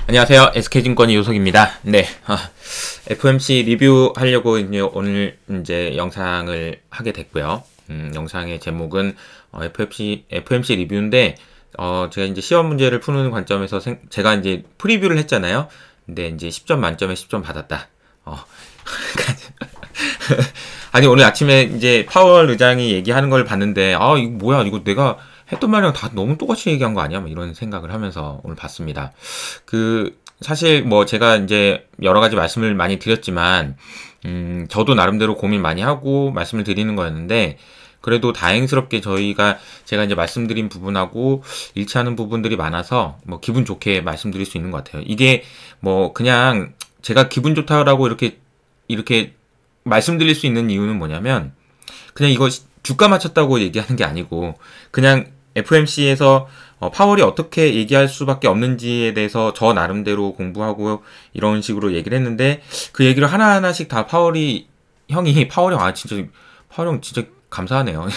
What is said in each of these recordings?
안녕하세요. SK증권의 요석입니다. 네, FOMC 리뷰하려고 이제 오늘 이제 영상을 하게 됐고요. 영상의 제목은 FOMC 리뷰인데, 제가 이제 시험 문제를 푸는 관점에서 제가 이제 프리뷰를 했잖아요. 근데 이제 10점 만점에 10점 받았다. 아니, 오늘 아침에 이제 파월 의장이 얘기하는 걸 봤는데, 이거 뭐야, 이거 내가 했던 말이랑 다 너무 똑같이 얘기한 거 아니야? 뭐 이런 생각을 하면서 오늘 봤습니다. 사실 뭐 제가 이제 여러 가지 말씀을 많이 드렸지만, 저도 나름대로 고민 많이 하고 말씀을 드리는 거였는데, 그래도 다행스럽게 제가 이제 말씀드린 부분하고 일치하는 부분들이 많아서 뭐 기분 좋게 말씀드릴 수 있는 것 같아요. 이게 뭐 그냥 제가 기분 좋다라고 이렇게 말씀드릴 수 있는 이유는 뭐냐면, 그냥 이거 주가 맞췄다고 얘기하는 게 아니고, 그냥 FOMC에서 파월이 어떻게 얘기할 수밖에 없는지에 대해서 저 나름대로 공부하고 이런 식으로 얘기를 했는데, 그 얘기를 하나하나씩 다 파월이 형 진짜 감사하네요.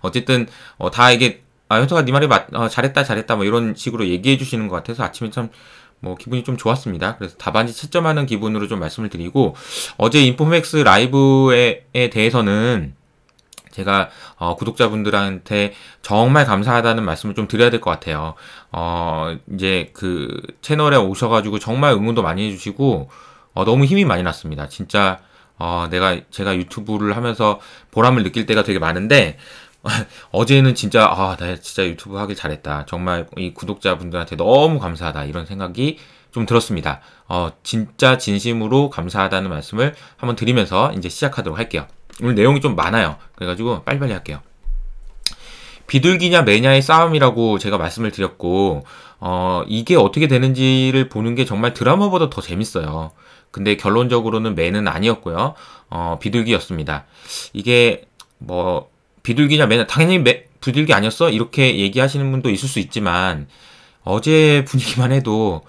어쨌든 다 이게 현석아 네 말이 잘했다 뭐 이런 식으로 얘기해 주시는 것 같아서 아침에 참 뭐 기분이 좀 좋았습니다. 그래서 답안지 채점하는 기분으로 좀 말씀을 드리고, 어제 인포맥스 라이브에 대해서는 제가 구독자분들한테 정말 감사하다는 말씀을 좀 드려야 될 것 같아요. 이제 그 채널에 오셔가지고 정말 응원도 많이 해주시고 너무 힘이 많이 났습니다. 진짜 제가 유튜브를 하면서 보람을 느낄 때가 되게 많은데, 어제는 진짜 나 진짜 유튜브 하길 잘했다. 정말 이 구독자분들한테 너무 감사하다, 이런 생각이 좀 들었습니다. 진짜 진심으로 감사하다는 말씀을 한번 드리면서 이제 시작하도록 할게요. 오늘 내용이 좀 많아요. 그래가지고 빨리빨리 할게요. 비둘기냐 매냐의 싸움이라고 제가 말씀을 드렸고, 이게 어떻게 되는지를 보는 게 정말 드라마보다 더 재밌어요. 근데 결론적으로는 매는 아니었고요. 비둘기였습니다. 이게 뭐 비둘기냐 매냐, 당연히 비둘기 아니었어? 이렇게 얘기하시는 분도 있을 수 있지만, 어제 분위기만 해도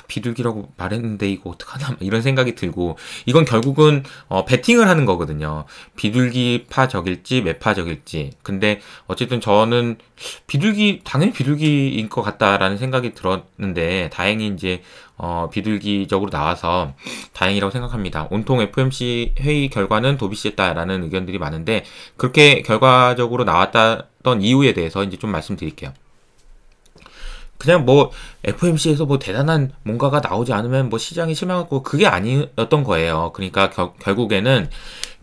비둘기라고 말했는데 이거 어떡하나 이런 생각이 들고, 이건 결국은 배팅을 하는 거거든요. 비둘기파 적일지 매파 적일지. 근데 어쨌든 저는 당연히 비둘기인 것 같다라는 생각이 들었는데, 다행히 이제 비둘기적으로 나와서 다행이라고 생각합니다. 온통 FOMC 회의 결과는 도비시했다라는 의견들이 많은데, 그렇게 결과적으로 나왔던 이유에 대해서 이제 좀 말씀드릴게요. 그냥 뭐 FOMC에서 뭐 대단한 뭔가가 나오지 않으면 뭐 시장이 실망하고, 그게 아니었던 거예요. 그러니까 결국에는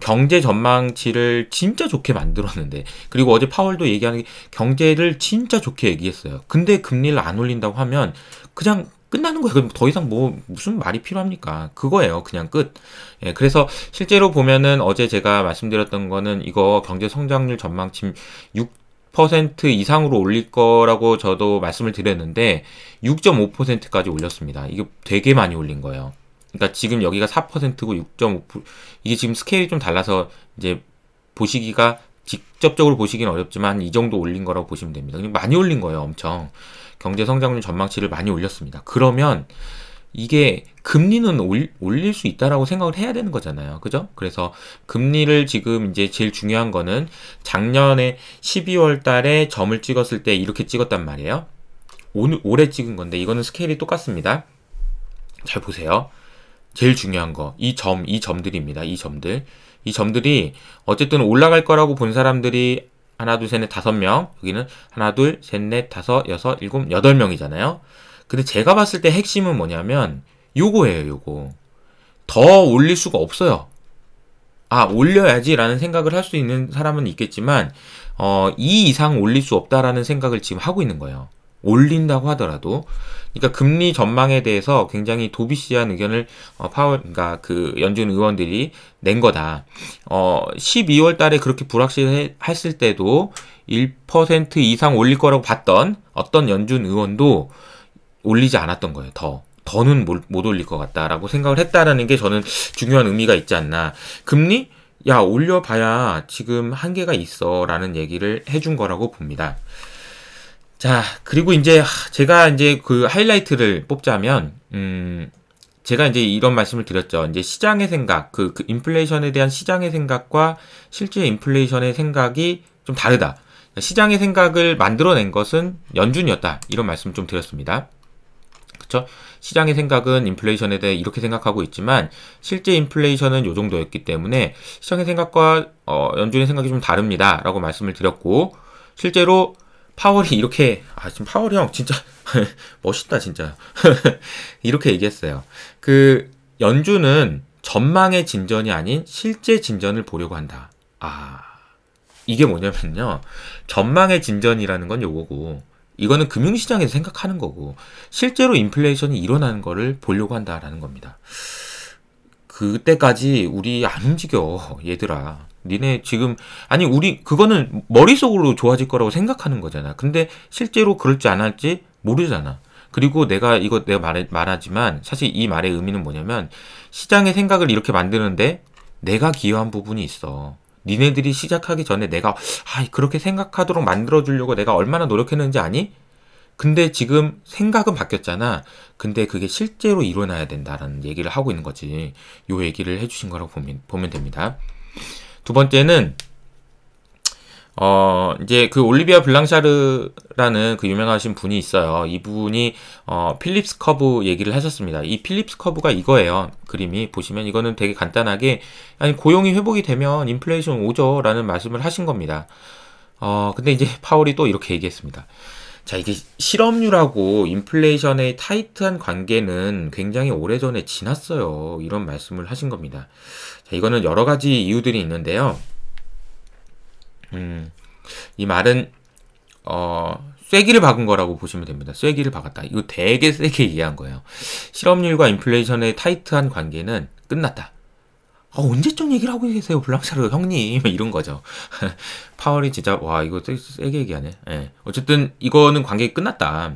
경제 전망치를 진짜 좋게 만들었는데, 그리고 어제 파월도 얘기하는 게 경제를 진짜 좋게 얘기했어요. 근데 금리를 안 올린다고 하면 그냥 끝나는 거예요. 그럼 더 이상 뭐 무슨 말이 필요합니까? 그거예요. 그냥 끝. 예, 그래서 실제로 보면은 어제 제가 말씀드렸던 거는, 이거 경제 성장률 전망치 6% 이상으로 올릴 거라고 저도 말씀을 드렸는데 6.5%까지 올렸습니다. 이게 되게 많이 올린 거예요. 그러니까 지금 여기가 4%고 6.5%, 이게 지금 스케일이 좀 달라서 이제 직접적으로 보시기는 어렵지만 이 정도 올린 거라고 보시면 됩니다. 많이 올린 거예요. 엄청 경제 성장률 전망치를 많이 올렸습니다. 그러면 이게 금리는 올릴 수 있다라고 생각을 해야 되는 거잖아요. 그죠? 그래서 금리를 지금 이제 제일 중요한 거는, 작년에 12월 달에 점을 찍었을 때 이렇게 찍었단 말이에요. 올해 찍은 건데 이거는 스케일이 똑같습니다. 잘 보세요. 제일 중요한 거, 이 점들입니다. 이 점들이 어쨌든 올라갈 거라고 본 사람들이 하나, 둘, 셋, 넷, 5명. 여기는 하나, 둘, 셋, 넷, 5, 6, 7, 8명이잖아요. 근데 제가 봤을 때 핵심은 뭐냐면 요거예요. 요거 더 올릴 수가 없어요. 올려야지 라는 생각을 할 수 있는 사람은 있겠지만, 이 이상 올릴 수 없다라는 생각을 지금 하고 있는 거예요. 올린다고 하더라도. 그러니까 금리 전망에 대해서 굉장히 도비시한 의견을 그러니까 그 연준 의원들이 낸 거다. 12월 달에 그렇게 불확실했을 때도 1% 이상 올릴 거라고 봤던 어떤 연준 의원도 올리지 않았던 거예요. 더는 못 올릴 것 같다라고 생각을 했다라는 게 저는 중요한 의미가 있지 않나. 금리? 야, 올려봐야 지금 한계가 있어 라는 얘기를 해준 거라고 봅니다. 자, 그리고 이제 제가 이제 그 하이라이트를 뽑자면, 제가 이제 이런 말씀을 드렸죠. 이제 시장의 생각, 그 인플레이션에 대한 시장의 생각과 실제 인플레이션의 생각이 좀 다르다. 시장의 생각을 만들어낸 것은 연준이었다. 이런 말씀을 좀 드렸습니다. 그쵸? 시장의 생각은 인플레이션에 대해 이렇게 생각하고 있지만 실제 인플레이션은 요 정도였기 때문에 시장의 생각과 연준의 생각이 좀 다릅니다. 라고 말씀을 드렸고 실제로 파월이 이렇게 지금 파월이 형 진짜 멋있다 진짜 이렇게 얘기했어요. 그 연준은 전망의 진전이 아닌 실제 진전을 보려고 한다. 이게 뭐냐면요. 전망의 진전이라는 건 요거고 이거는 금융시장에서 생각하는 거고 실제로 인플레이션이 일어나는 거를 보려고 한다라는 겁니다. 그때까지 우리 안 움직여 얘들아. 니네 지금 우리 그거는 머릿속으로 좋아질 거라고 생각하는 거잖아. 근데 실제로 그럴지 안 할지 모르잖아. 그리고 내가 말하지만 사실 이 말의 의미는 뭐냐면 시장의 생각을 이렇게 만드는데 내가 기여한 부분이 있어. 니네들이 시작하기 전에 내가 그렇게 생각하도록 만들어주려고 내가 얼마나 노력했는지 아니? 근데 지금 생각은 바뀌었잖아. 근데 그게 실제로 일어나야 된다라는 얘기를 하고 있는 거지. 요 얘기를 해주신 거라고 보면 됩니다. 두 번째는 이제 그 올리비아 블랑샤르라는 그 유명하신 분이 있어요. 이분이 필립스 커브 얘기를 하셨습니다. 이 필립스 커브가 이거예요. 그림이 보시면 이거는 되게 간단하게 고용이 회복이 되면 인플레이션 오죠라는 말씀을 하신 겁니다. 근데 이제 파월이 또 이렇게 얘기했습니다. 자, 이게 실업률하고 인플레이션의 타이트한 관계는 굉장히 오래전에 지났어요. 이런 말씀을 하신 겁니다. 자, 이거는 여러 가지 이유들이 있는데요. 이 말은 쐐기를 박은 거라고 보시면 됩니다. 쐐기를 박았다. 이거 되게 세게 얘기한 거예요. 실업률과 인플레이션의 타이트한 관계는 끝났다. 언제쯤 얘기를 하고 계세요, 블랑샤르 형님. 이런 거죠. 파월이 진짜 이거 세게 얘기하네. 예. 어쨌든 이거는 관계가 끝났다.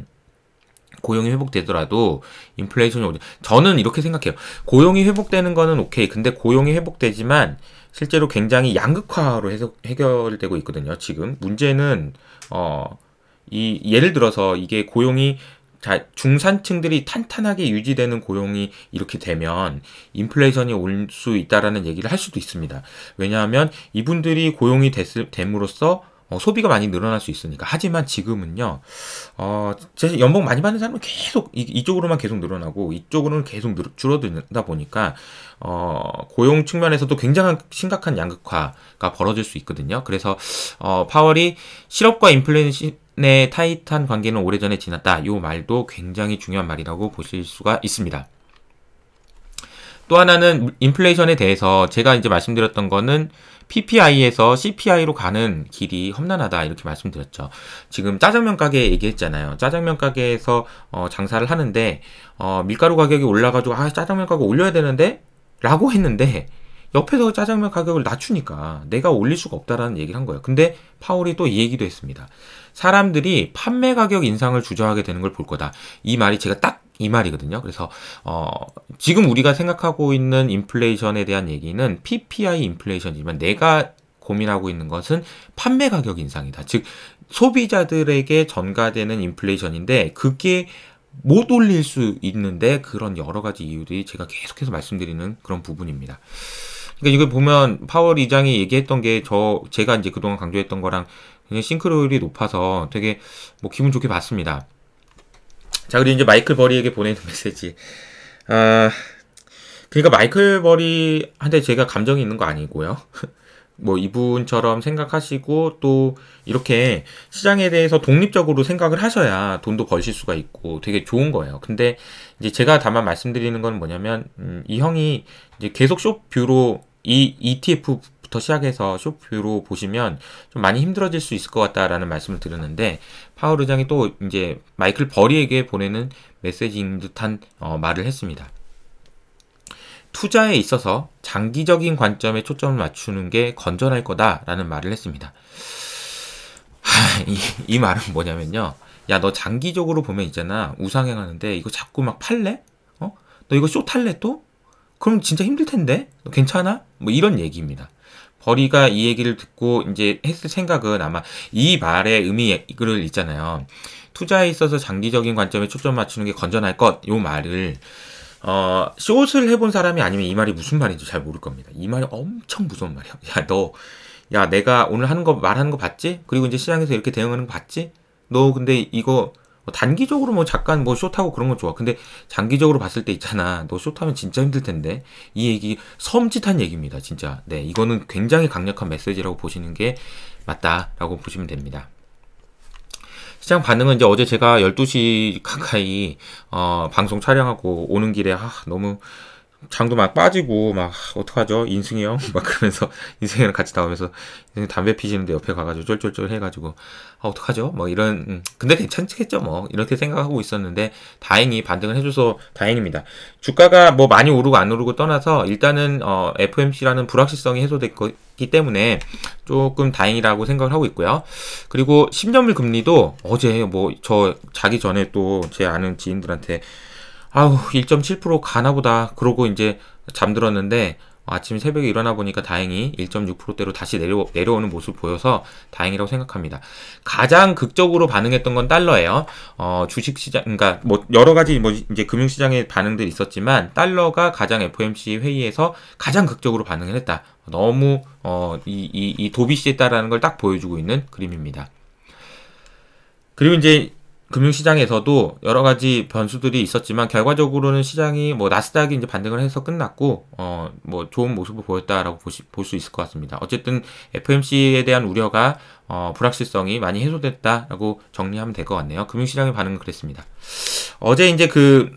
고용이 회복되더라도 인플레이션이 오죠. 저는 이렇게 생각해요. 고용이 회복되는 거는 오케이. 근데 고용이 회복되지만 실제로 굉장히 양극화로 해결되고 있거든요. 지금 문제는 예를 들어서 이게 고용이 중산층들이 탄탄하게 유지되는 고용이 이렇게 되면 인플레이션이 올 수 있다라는 얘기를 할 수도 있습니다. 왜냐하면 이분들이 고용이 됨으로써 소비가 많이 늘어날 수 있으니까. 하지만 지금은요, 제 연봉 많이 받는 사람은 계속 이쪽으로만 계속 늘어나고 이쪽으로는 계속 줄어들다 보니까 고용 측면에서도 굉장한 심각한 양극화가 벌어질 수 있거든요. 그래서 파월이 실업과 인플레이션의 타이트한 관계는 오래전에 지났다. 이 말도 굉장히 중요한 말이라고 보실 수가 있습니다. 또 하나는 인플레이션에 대해서 제가 이제 말씀드렸던 거는 PPI에서 CPI로 가는 길이 험난하다 이렇게 말씀드렸죠. 지금 짜장면 가게 얘기했잖아요. 짜장면 가게에서 장사를 하는데 밀가루 가격이 올라가지고 짜장면 가격 올려야 되는데 라고 했는데 옆에서 짜장면 가격을 낮추니까 내가 올릴 수가 없다라는 얘기를 한 거예요. 근데 파월이 또 이 얘기도 했습니다. 사람들이 판매 가격 인상을 주저하게 되는 걸 볼 거다. 이 말이 제가 딱 이 말이거든요. 그래서 지금 우리가 생각하고 있는 인플레이션에 대한 얘기는 PPI 인플레이션이지만 내가 고민하고 있는 것은 판매 가격 인상이다. 즉 소비자들에게 전가되는 인플레이션인데 그게 못 올릴 수 있는데 그런 여러 가지 이유들이 제가 계속해서 말씀드리는 그런 부분입니다. 그러니까 이걸 보면 파월 의장이 얘기했던 게 제가 이제 그동안 강조했던 거랑 굉장히 싱크로율이 높아서 되게 기분 좋게 봤습니다. 자, 그리고 이제 마이클 버리에게 보내는 메시지. 그러니까 마이클 버리한테 제가 감정이 있는 거 아니고요. 이분처럼 생각하시고 또 이렇게 시장에 대해서 독립적으로 생각을 하셔야 돈도 버실 수가 있고 되게 좋은 거예요. 근데 이제 제가 다만 말씀드리는 건 뭐냐면 이 형이 이제 계속 숏뷰로 이 ETF부터 시작해서 숏뷰로 보시면 좀 많이 힘들어질 수 있을 것 같다라는 말씀을 드렸는데 파월 의장이 또 이제 마이클 버리에게 보내는 메시지인 듯한 말을 했습니다. 투자에 있어서 장기적인 관점에 초점을 맞추는 게 건전할 거다라는 말을 했습니다. 이 말은 뭐냐면요. 야, 너 장기적으로 보면 있잖아. 우상향하는데 이거 자꾸 막 팔래? 너 이거 숏할래 또? 그럼 진짜 힘들 텐데? 너 괜찮아? 이런 얘기입니다. 버리가 이 얘기를 듣고 이제 했을 생각은 아마 이 말의 의미를 있잖아요. 투자에 있어서 장기적인 관점에 초점 맞추는 게 건전할 것, 요 말을 숏을 해본 사람이 아니면 이 말이 무슨 말인지 잘 모를 겁니다. 이 말이 엄청 무서운 말이야. 내가 오늘 말하는 거 봤지? 그리고 이제 시장에서 이렇게 대응하는 거 봤지? 너 근데 이거 뭐 단기적으로 뭐 잠깐 뭐 숏하고 그런 건 좋아. 근데 장기적으로 봤을 때 있잖아. 너 숏하면 진짜 힘들 텐데. 이 얘기 섬찟한 얘기입니다. 진짜. 네, 이거는 굉장히 강력한 메시지라고 보시는 게 맞다라고 보시면 됩니다. 시장 반응은 이제 어제 제가 12시 가까이 방송 촬영하고 오는 길에 너무 장도 막 빠지고 막 어떡하죠 인승이 형 막 그러면서 인승이랑 같이 나오면서 인승이 담배 피시는데 옆에 가가지고 쫄쫄쫄 해가지고 어떡하죠 뭐 이런 근데 괜찮겠죠 뭐 이렇게 생각하고 있었는데 다행히 반등을 해줘서 다행입니다. 주가가 뭐 많이 오르고 안 오르고 떠나서 일단은 FOMC라는 불확실성이 해소됐기 때문에 조금 다행이라고 생각을 하고 있고요. 그리고 10년물 금리도 어제 뭐 저 자기 전에 또 제 아는 지인들한테 1.7% 가나보다. 그러고 이제 잠들었는데 아침 새벽에 일어나 보니까 다행히 1.6%대로 다시 내려오는 모습을 보여서 다행이라고 생각합니다. 가장 극적으로 반응했던 건 달러예요. 주식시장, 그러니까 뭐 여러 가지 뭐 이제 금융시장의 반응들이 있었지만 달러가 가장 FOMC 회의에서 가장 극적으로 반응을 했다. 너무 이 도비시했다라는 걸 딱 보여주고 있는 그림입니다. 그리고 이제 금융시장에서도 여러 가지 변수들이 있었지만 결과적으로는 시장이 뭐 나스닥이 이제 반등을 해서 끝났고 뭐 좋은 모습을 보였다라고 볼 수 있을 것 같습니다. 어쨌든 FOMC에 대한 우려가 불확실성이 많이 해소됐다라고 정리하면 될 것 같네요. 금융시장의 반응은 그랬습니다. 어제 이제 그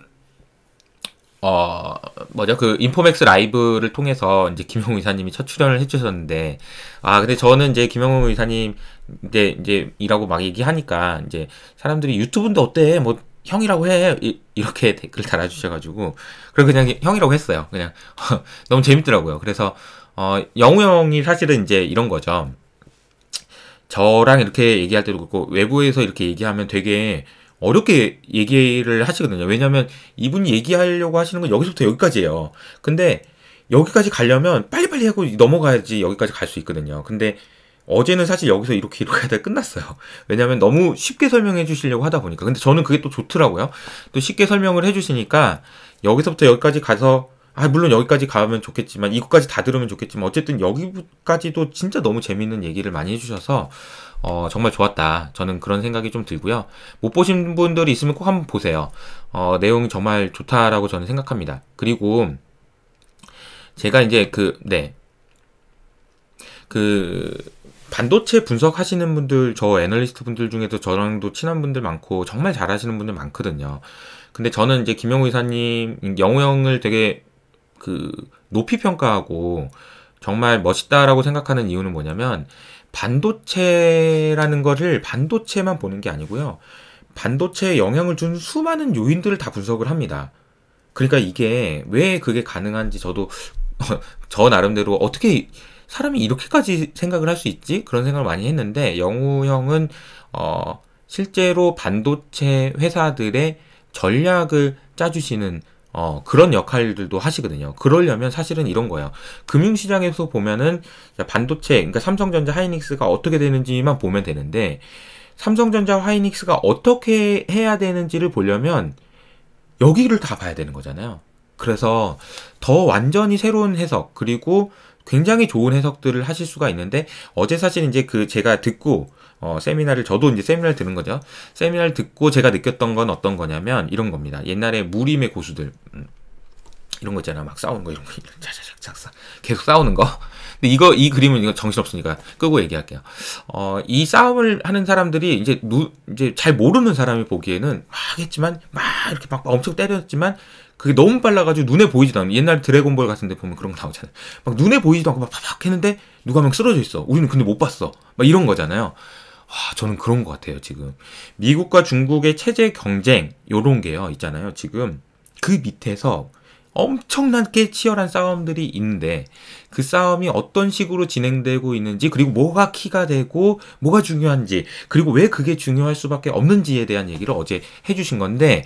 인포맥스 라이브를 통해서 이제 김영우 이사님이 첫 출연을 해주셨는데, 근데 저는 이제 김영우 이사님, 이제 이라고 막 얘기하니까, 이제 사람들이 유튜브인데 어때? 뭐, 형이라고 해. 이렇게 댓글 달아주셔가지고, 그래서 그냥 형이라고 했어요. 그냥, 너무 재밌더라고요. 그래서, 영우 형이 사실은 이제 이런 거죠. 저랑 이렇게 얘기할 때도 그렇고, 외부에서 이렇게 얘기하면 되게, 어렵게 얘기를 하시거든요. 왜냐면 이분이 얘기하려고 하시는 건 여기서부터 여기까지예요. 근데 여기까지 가려면 빨리빨리 하고 넘어가야지 여기까지 갈 수 있거든요. 근데 어제는 사실 여기서 이렇게 하다 끝났어요. 왜냐면 너무 쉽게 설명해 주시려고 하다 보니까. 근데 저는 그게 또 좋더라고요. 또 쉽게 설명을 해 주시니까 여기서부터 여기까지 가서 물론 여기까지 가면 좋겠지만 이것까지 다 들으면 좋겠지만 어쨌든 여기까지도 진짜 너무 재밌는 얘기를 많이 해주셔서 정말 좋았다. 저는 그런 생각이 좀 들고요. 못 보신 분들이 있으면 꼭 한번 보세요. 내용이 정말 좋다라고 저는 생각합니다. 그리고 제가 이제 반도체 분석하시는 분들, 저 애널리스트 분들 중에도 저랑도 친한 분들 많고 정말 잘하시는 분들 많거든요. 근데 저는 이제 김영우 이사님, 영우 형을 되게 높이 평가하고 정말 멋있다라고 생각하는 이유는 뭐냐면 반도체라는 거를 반도체만 보는 게 아니고요. 반도체에 영향을 준 수많은 요인들을 다 분석을 합니다. 그러니까 이게 왜 그게 가능한지 저도 저 나름대로 어떻게 사람이 이렇게까지 생각을 할 수 있지? 그런 생각을 많이 했는데 영우 형은 실제로 반도체 회사들의 전략을 짜주시는 그런 역할들도 하시거든요. 그러려면 사실은 이런 거예요. 금융시장에서 보면은 반도체, 그러니까 삼성전자, 하이닉스가 어떻게 되는지만 보면 되는데 삼성전자, 하이닉스가 어떻게 해야 되는지를 보려면 여기를 다 봐야 되는 거잖아요. 그래서 더 완전히 새로운 해석, 그리고 굉장히 좋은 해석들을 하실 수가 있는데 어제 사실 이제 제가 듣고 세미나를 저도 이제 세미나를 듣는 거죠. 세미나를 듣고 제가 느꼈던 건 어떤 거냐면 이런 겁니다. 옛날에 무림의 고수들 이런 거 있잖아. 막 싸우는 거 이런 거 자자자자 계속 싸우는 거. 근데 이 그림은 이거 정신없으니까 끄고 얘기할게요. 이 싸움을 하는 사람들이 이제 잘 모르는 사람이 보기에는 막 했지만 막 이렇게 막 엄청 때렸지만 그게 너무 빨라가지고 눈에 보이지도 않는 옛날 드래곤볼 같은 데 보면 그런 거 나오잖아요. 막 눈에 보이지도 않고 막 팍팍 했는데 누가 막 쓰러져 있어. 우리는 근데 못 봤어. 막 이런 거잖아요. 저는 그런 것 같아요, 지금. 미국과 중국의 체제 경쟁, 요런 게요, 있잖아요. 지금 그 밑에서 엄청나게 치열한 싸움들이 있는데 그 싸움이 어떤 식으로 진행되고 있는지, 그리고 뭐가 키가 되고 뭐가 중요한지, 그리고 왜 그게 중요할 수밖에 없는지에 대한 얘기를 어제 해주신 건데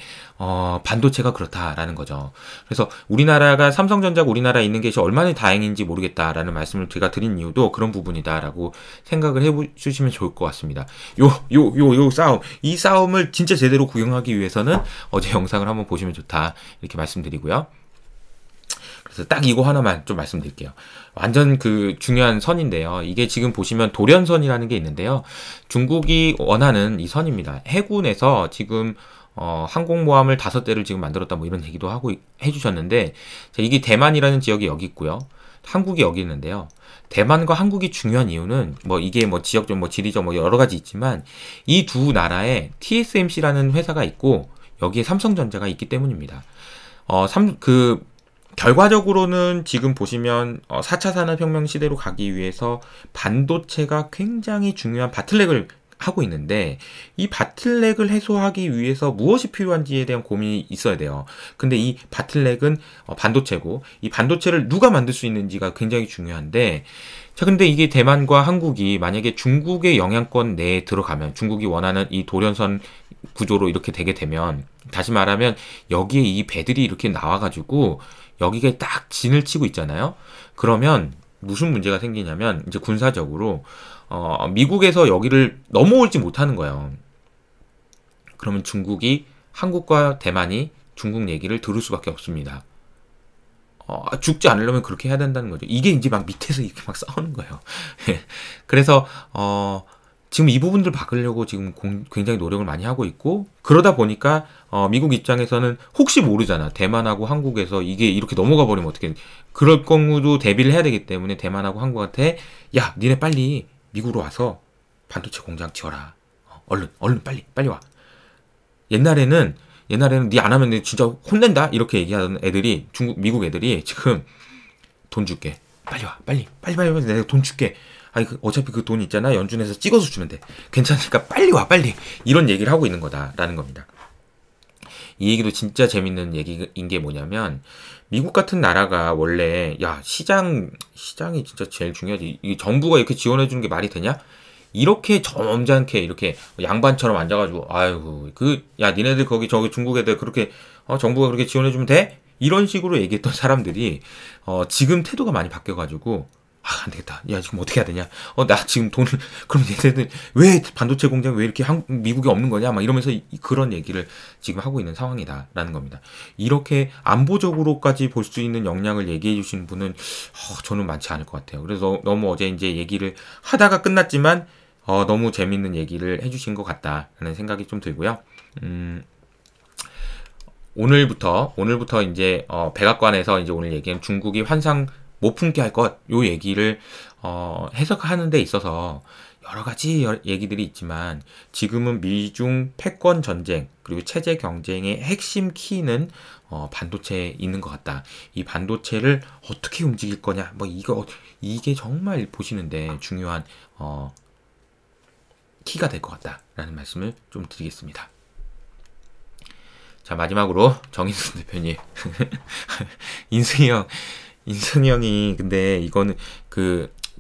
반도체가 그렇다라는 거죠. 그래서 우리나라가 삼성전자가 우리나라에 있는 게 얼마나 다행인지 모르겠다라는 말씀을 제가 드린 이유도 그런 부분이다라고 생각을 해주시면 좋을 것 같습니다. 요 싸움, 이 싸움을 진짜 제대로 구경하기 위해서는 어제 영상을 한번 보시면 좋다 이렇게 말씀드리고요. 그래서 딱 이거 하나만 좀 말씀드릴게요. 완전 그 중요한 선인데요. 이게 지금 보시면 도련선이라는 게 있는데요. 중국이 원하는 이 선입니다. 해군에서 지금 항공모함을 5대를 지금 만들었다 뭐 이런 얘기도 하고 해주셨는데, 자, 이게 대만이라는 지역이 여기 있고요. 한국이 여기 있는데요. 대만과 한국이 중요한 이유는 뭐 이게 뭐 지역적 뭐 지리적 뭐 여러 가지 있지만 이 두 나라에 TSMC라는 회사가 있고 여기에 삼성전자가 있기 때문입니다. 결과적으로는 지금 보시면 4차 산업혁명 시대로 가기 위해서 반도체가 굉장히 중요한 바틀렉을 하고 있는데, 이 바틀렉을 해소하기 위해서 무엇이 필요한지에 대한 고민이 있어야 돼요. 근데 이 바틀렉은 반도체고, 이 반도체를 누가 만들 수 있는지가 굉장히 중요한데, 자, 근데 이게 대만과 한국이 만약에 중국의 영향권 내에 들어가면, 중국이 원하는 이 도련선 구조로 이렇게 되게 되면, 다시 말하면 여기에 이 배들이 이렇게 나와가지고 여기가 딱 진을 치고 있잖아요. 그러면 무슨 문제가 생기냐면, 이제 군사적으로 미국에서 여기를 넘어올지 못하는 거예요. 그러면 중국이, 한국과 대만이 중국 얘기를 들을 수밖에 없습니다. 죽지 않으려면 그렇게 해야 된다는 거죠. 이게 이제 막 밑에서 이렇게 막 싸우는 거예요. 그래서 지금 이 부분들 바꾸려고 지금 굉장히 노력을 많이 하고 있고, 그러다 보니까 미국 입장에서는 혹시 모르잖아. 대만하고 한국에서 이게 이렇게 넘어가 버리면 어떻게, 그럴 경우도 대비를 해야 되기 때문에 대만하고 한국한테, 야, 니네 빨리 미국으로 와서 반도체 공장 지어라. 얼른 빨리 와. 옛날에는 니 안 하면 니 진짜 혼낸다 이렇게 얘기하던 애들이, 미국 애들이 지금 돈 줄게. 빨리 와. 빨리 내가 돈 줄게. 아니, 어차피 그 돈 있잖아. 연준에서 찍어서 주면 돼. 괜찮으니까 빨리 와, 빨리. 이런 얘기를 하고 있는 거다라는 겁니다. 이 얘기도 진짜 재밌는 얘기인 게 뭐냐면, 미국 같은 나라가 원래, 야, 시장이 진짜 제일 중요하지. 이 정부가 이렇게 지원해주는 게 말이 되냐? 이렇게 점잖게 이렇게 양반처럼 앉아가지고, 아이고, 야, 니네들 저기 중국 애들 그렇게, 정부가 그렇게 지원해주면 돼? 이런 식으로 얘기했던 사람들이, 지금 태도가 많이 바뀌어가지고, 안 되겠다. 야, 지금 어떻게 해야 되냐? 나 지금 돈을, 그럼 얘네들 왜 반도체 공장 왜 이렇게 미국에 없는 거냐? 막 이러면서 그런 얘기를 지금 하고 있는 상황이다라는 겁니다. 이렇게 안보적으로까지 볼 수 있는 역량을 얘기해 주시는 분은 저는 많지 않을 것 같아요. 그래서 너무 어제 이제 얘기를 하다가 끝났지만 너무 재밌는 얘기를 해주신 것 같다라는 생각이 좀 들고요. 오늘부터 이제 백악관에서 이제 오늘 얘기한 중국이 환상 못 품게 할 것, 요 얘기를 해석하는 데 있어서 여러 가지 얘기들이 있지만, 지금은 미중 패권 전쟁 그리고 체제 경쟁의 핵심 키는 반도체에 있는 것 같다. 이 반도체를 어떻게 움직일 거냐, 뭐 이게 정말 보시는데 중요한 키가 될 것 같다라는 말씀을 좀 드리겠습니다. 자, 마지막으로 정인순 대표님 인승이 형이, 근데 이거는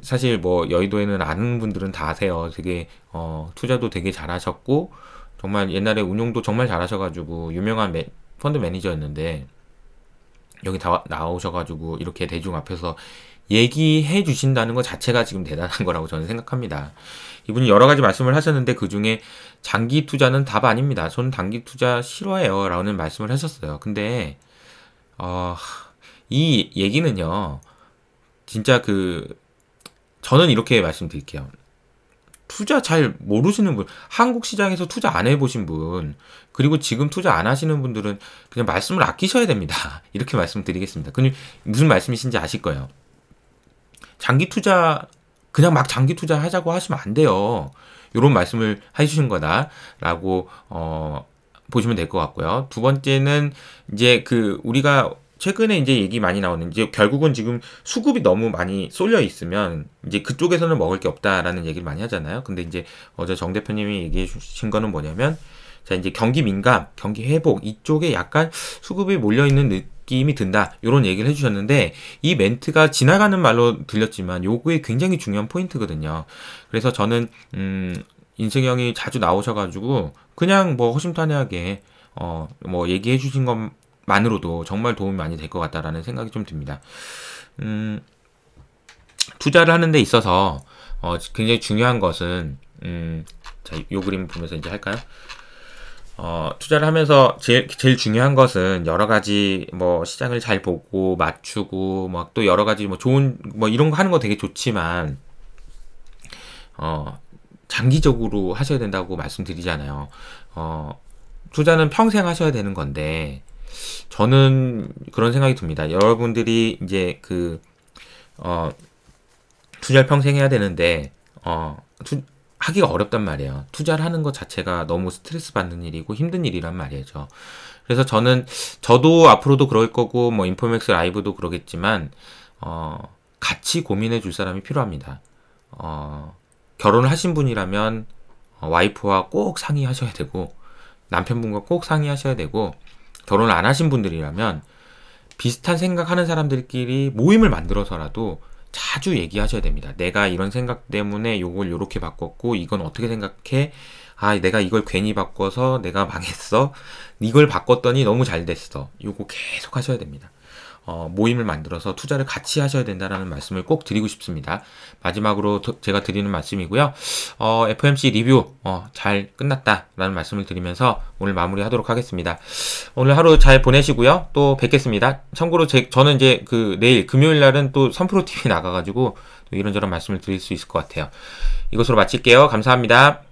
사실 뭐 여의도에는 아는 분들은 다 아세요. 되게 투자도 되게 잘하셨고, 정말 옛날에 운용도 정말 잘하셔가지고 유명한 펀드 매니저였는데, 여기 다 나오셔가지고 이렇게 대중 앞에서 얘기해 주신다는 것 자체가 지금 대단한 거라고 저는 생각합니다. 이분이 여러 가지 말씀을 하셨는데, 그 중에 장기 투자는 답 아닙니다. 저는 단기 투자 싫어해요 라는 말씀을 하셨어요. 근데 이 얘기는요, 진짜 저는 이렇게 말씀드릴게요. 투자 잘 모르시는 분, 한국 시장에서 투자 안 해보신 분, 그리고 지금 투자 안 하시는 분들은 그냥 말씀을 아끼셔야 됩니다. 이렇게 말씀드리겠습니다. 그럼 무슨 말씀이신지 아실 거예요. 장기 투자, 그냥 막 장기 투자 하자고 하시면 안 돼요. 이런 말씀을 해주신 거다라고 보시면 될 것 같고요. 두 번째는 이제 우리가 최근에 이제 얘기 많이 나오는, 이제 결국은 지금 수급이 너무 많이 쏠려 있으면 이제 그쪽에서는 먹을 게 없다라는 얘기를 많이 하잖아요. 근데 이제 어제 정 대표님이 얘기해 주신 거는 뭐냐면, 자, 이제 경기 민감, 경기 회복 이쪽에 약간 수급이 몰려 있는 느낌이 든다, 이런 얘기를 해주셨는데, 이 멘트가 지나가는 말로 들렸지만 요거에 굉장히 중요한 포인트거든요. 그래서 저는 인승이 형이 자주 나오셔가지고 그냥 뭐 허심탄회하게 뭐 얘기해 주신 것만으로도 정말 도움이 많이 될 것 같다라는 생각이 좀 듭니다. 투자를 하는 데 있어서 굉장히 중요한 것은, 자, 요 그림 보면서 이제 할까요? 투자를 하면서 제일 중요한 것은 여러 가지 뭐 시장을 잘 보고 맞추고 뭐 또 여러 가지 뭐 좋은 뭐 이런 거 하는 거 되게 좋지만 장기적으로 하셔야 된다고 말씀드리잖아요. 투자는 평생 하셔야 되는 건데 저는 그런 생각이 듭니다. 여러분들이 이제 투자를 평생 해야 되는데 하기가 어렵단 말이에요. 투자를 하는 것 자체가 너무 스트레스 받는 일이고 힘든 일이란 말이죠. 그래서 저도 앞으로도 그럴 거고, 뭐, 인포맥스 라이브도 그러겠지만, 같이 고민해 줄 사람이 필요합니다. 결혼을 하신 분이라면, 와이프와 꼭 상의하셔야 되고, 남편분과 꼭 상의하셔야 되고, 결혼을 안 하신 분들이라면, 비슷한 생각하는 사람들끼리 모임을 만들어서라도 자주 얘기하셔야 됩니다. 내가 이런 생각 때문에 요걸 요렇게 바꿨고 이건 어떻게 생각해? 내가 이걸 괜히 바꿔서 내가 망했어. 이걸 바꿨더니 너무 잘 됐어. 요거 계속 하셔야 됩니다. 모임을 만들어서 투자를 같이 하셔야 된다는 말씀을 꼭 드리고 싶습니다. 마지막으로 제가 드리는 말씀이고요. FOMC 리뷰 잘 끝났다라는 말씀을 드리면서 오늘 마무리하도록 하겠습니다. 오늘 하루 잘 보내시고요. 또 뵙겠습니다. 참고로 저는 이제 내일 금요일 날은 또 선프로 TV 나가가지고 또 이런저런 말씀을 드릴 수 있을 것 같아요. 이것으로 마칠게요. 감사합니다.